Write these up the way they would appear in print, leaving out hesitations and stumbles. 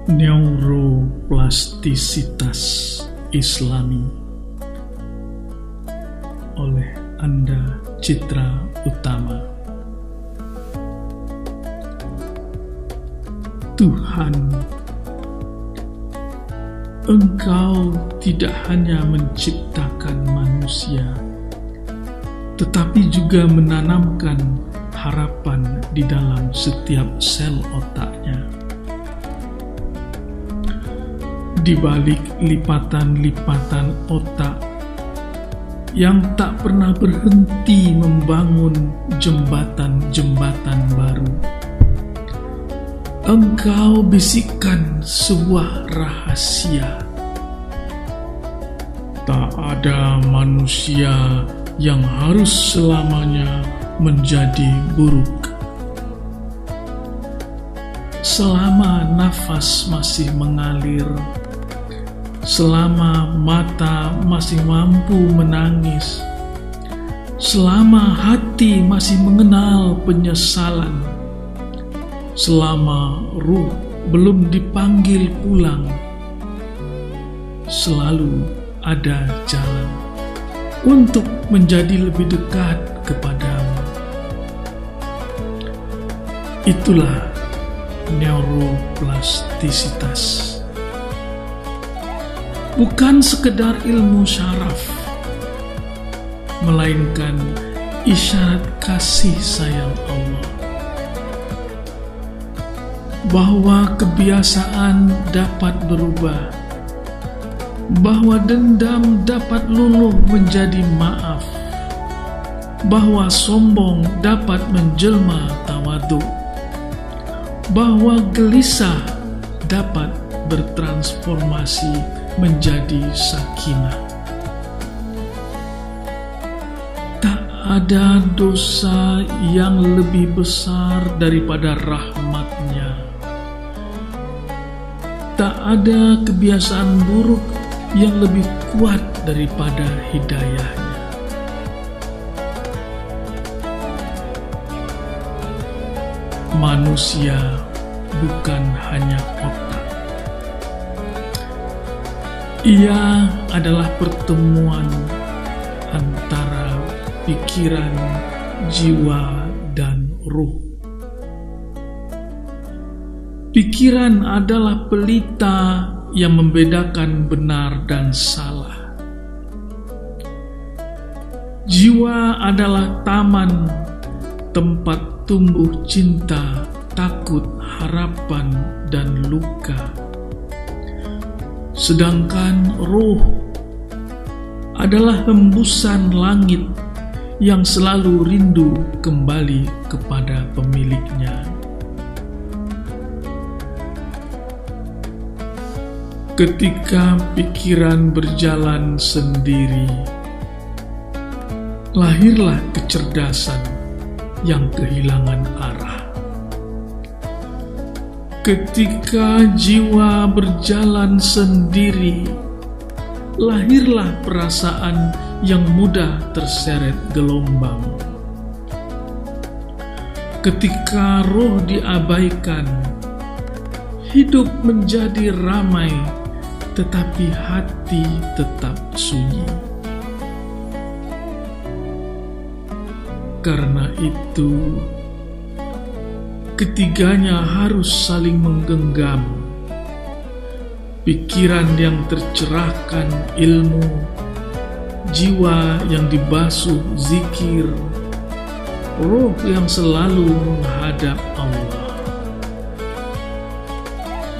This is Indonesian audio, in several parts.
Neuroplastisitas Islami oleh Anda Citra Utama. Tuhan, Engkau tidak hanya menciptakan manusia, tetapi juga menanamkan harapan di dalam setiap sel otaknya. Di balik lipatan-lipatan otak yang tak pernah berhenti membangun jembatan-jembatan baru, Engkau bisikkan sebuah rahasia. Tak ada manusia yang harus selamanya menjadi buruk. Selama nafas masih mengalir, selama mata masih mampu menangis, selama hati masih mengenal penyesalan, selama ruh belum dipanggil pulang, selalu ada jalan untuk menjadi lebih dekat kepadamu. Itulah neuroplastisitas. Bukan sekedar ilmu syaraf, melainkan isyarat kasih sayang Allah. Bahwa kebiasaan dapat berubah, bahwa dendam dapat luluh menjadi maaf, bahwa sombong dapat menjelma tawadhu, bahwa gelisah dapat bertransformasi menjadi sakinah. Tak ada dosa yang lebih besar daripada rahmat-Nya. Tak ada kebiasaan buruk yang lebih kuat daripada hidayah-Nya. Manusia bukan hanya otak. Ia adalah pertemuan antara pikiran, jiwa, dan ruh. Pikiran adalah pelita yang membedakan benar dan salah. Jiwa adalah taman, tempat tumbuh cinta, takut, harapan, dan luka. Sedangkan ruh adalah hembusan langit yang selalu rindu kembali kepada pemiliknya. Ketika pikiran berjalan sendiri, lahirlah kecerdasan yang kehilangan arah. Ketika jiwa berjalan sendiri, lahirlah perasaan yang mudah terseret gelombang. Ketika roh diabaikan, hidup menjadi ramai, tetapi hati tetap sunyi. Karena itu, ketiganya harus saling menggenggam. Pikiran yang tercerahkan ilmu, jiwa yang dibasuh zikir, roh yang selalu menghadap Allah.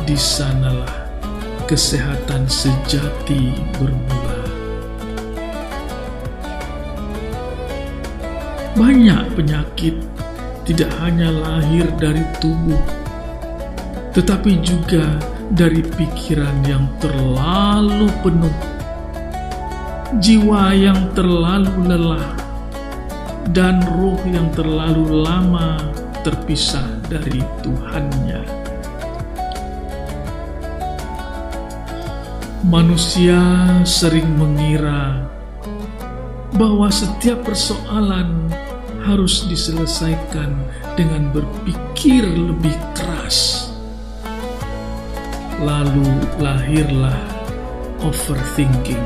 Di sanalah kesehatan sejati bermula. Banyak penyakit tidak hanya lahir dari tubuh, tetapi juga dari pikiran yang terlalu penuh, jiwa yang terlalu lelah, dan ruh yang terlalu lama terpisah dari Tuhannya. Manusia sering mengira bahwa setiap persoalan harus diselesaikan dengan berpikir lebih keras. lalu lahirlah overthinking.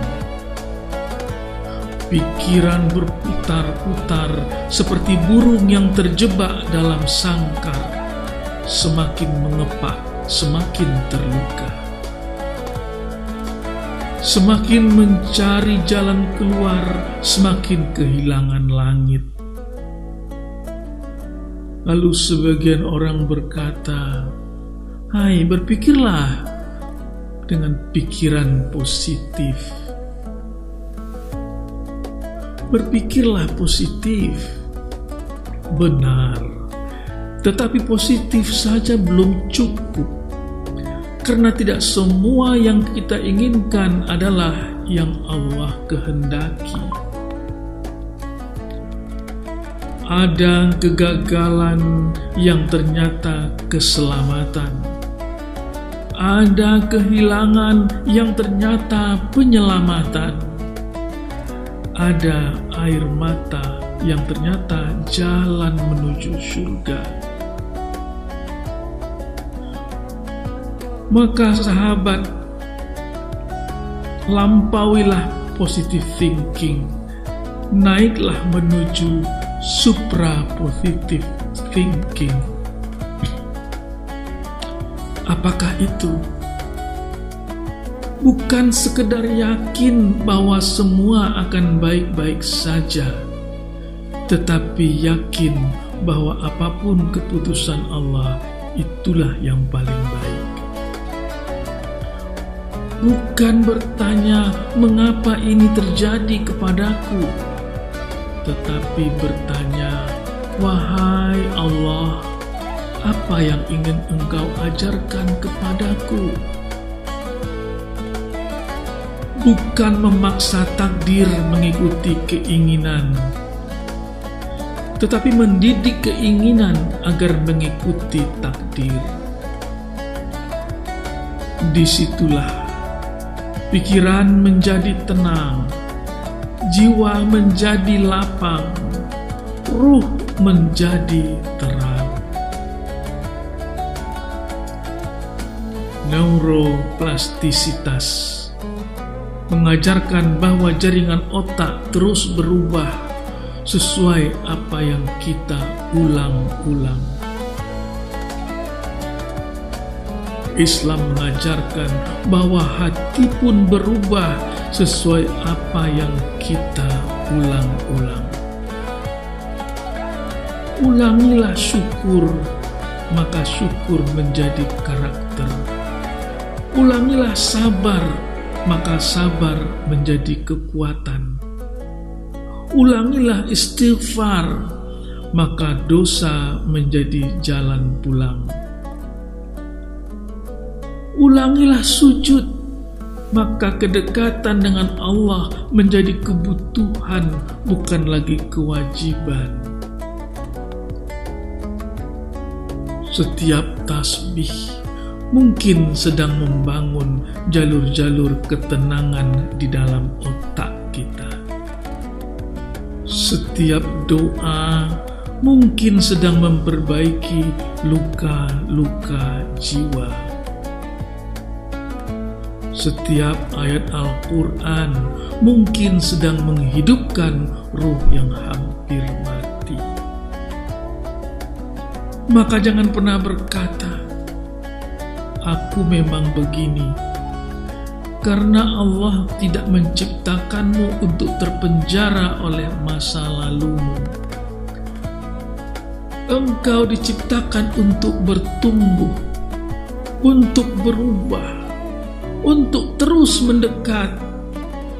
Pikiran berputar-putar seperti burung yang terjebak dalam sangkar, semakin mengepak, semakin terluka. Semakin mencari jalan keluar, semakin kehilangan langit. Lalu sebagian orang berkata, "Hai, berpikirlah dengan pikiran positif. Berpikirlah positif." Benar, tetapi positif saja belum cukup, karena tidak semua yang kita inginkan adalah yang Allah kehendaki. Ada kegagalan yang ternyata keselamatan. Ada kehilangan yang ternyata penyelamatan. Ada air mata yang ternyata jalan menuju surga. Maka sahabat, lampauilah positive thinking, naiklah menuju supra-positive thinking. Apakah itu? Bukan sekedar yakin bahwa semua akan baik-baik saja, tetapi yakin bahwa apapun keputusan Allah, itulah yang paling baik. Bukan bertanya mengapa ini terjadi kepadaku, tetapi bertanya, "Wahai Allah, apa yang ingin Engkau ajarkan kepadaku?" Bukan memaksa takdir mengikuti keinginan, tetapi mendidik keinginan agar mengikuti takdir. Disitulah pikiran menjadi tenang, jiwa menjadi lapang, ruh menjadi terang. Neuroplastisitas mengajarkan bahwa jaringan otak terus berubah sesuai apa yang kita ulang-ulang. Islam mengajarkan bahwa hati pun berubah sesuai apa yang kita ulang-ulang. Ulangilah syukur, maka syukur menjadi karakter. Ulangilah sabar, maka sabar menjadi kekuatan. Ulangilah istighfar, maka dosa menjadi jalan pulang. Ulangilah sujud, maka kedekatan dengan Allah menjadi kebutuhan, bukan lagi kewajiban. Setiap tasbih mungkin sedang membangun jalur-jalur ketenangan di dalam otak kita. Setiap doa mungkin sedang memperbaiki luka-luka jiwa. Setiap ayat Al-Quran mungkin sedang menghidupkan ruh yang hampir mati. Maka jangan pernah berkata, "Aku memang begini," karena Allah tidak menciptakanmu untuk terpenjara oleh masa lalumu. Engkau diciptakan untuk bertumbuh, untuk berubah, untuk terus mendekat,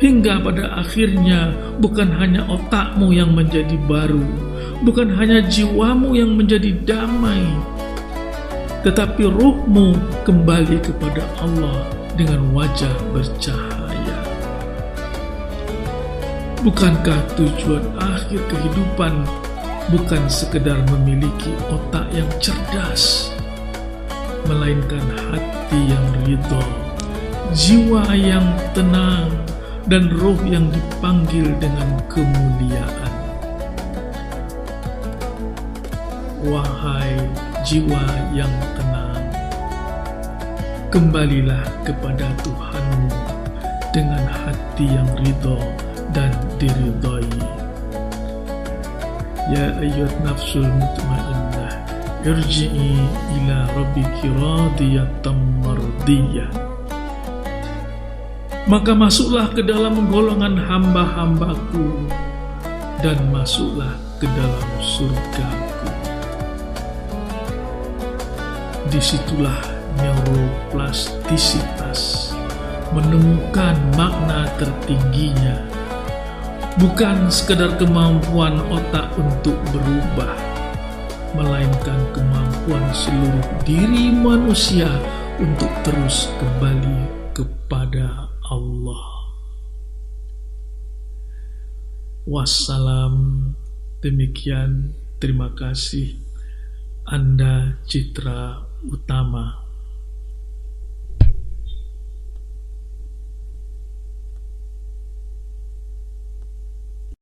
hingga pada akhirnya bukan hanya otakmu yang menjadi baru, bukan hanya jiwamu yang menjadi damai, tetapi ruhmu kembali kepada Allah dengan wajah bercahaya. Bukankah tujuan akhir kehidupan bukan sekedar memiliki otak yang cerdas, melainkan hati yang ridho, jiwa yang tenang, dan roh yang dipanggil dengan kemuliaan? Wahai jiwa yang tenang, Kembalilah kepada Tuhanmu dengan hati yang ridho dan diridhoi. Ya ayyuhan nafsul mutmainnah, irji'i ila rabbiki radiyatan mardiyah. Maka masuklah ke dalam golongan hamba-hambaku dan masuklah ke dalam surgaku. Disitulah neuroplastisitas menemukan makna tertingginya, bukan sekedar kemampuan otak untuk berubah, melainkan kemampuan seluruh diri manusia untuk terus kembali kepada Allah. Wassalam. Demikian, terima kasih. Anda Citra Utama.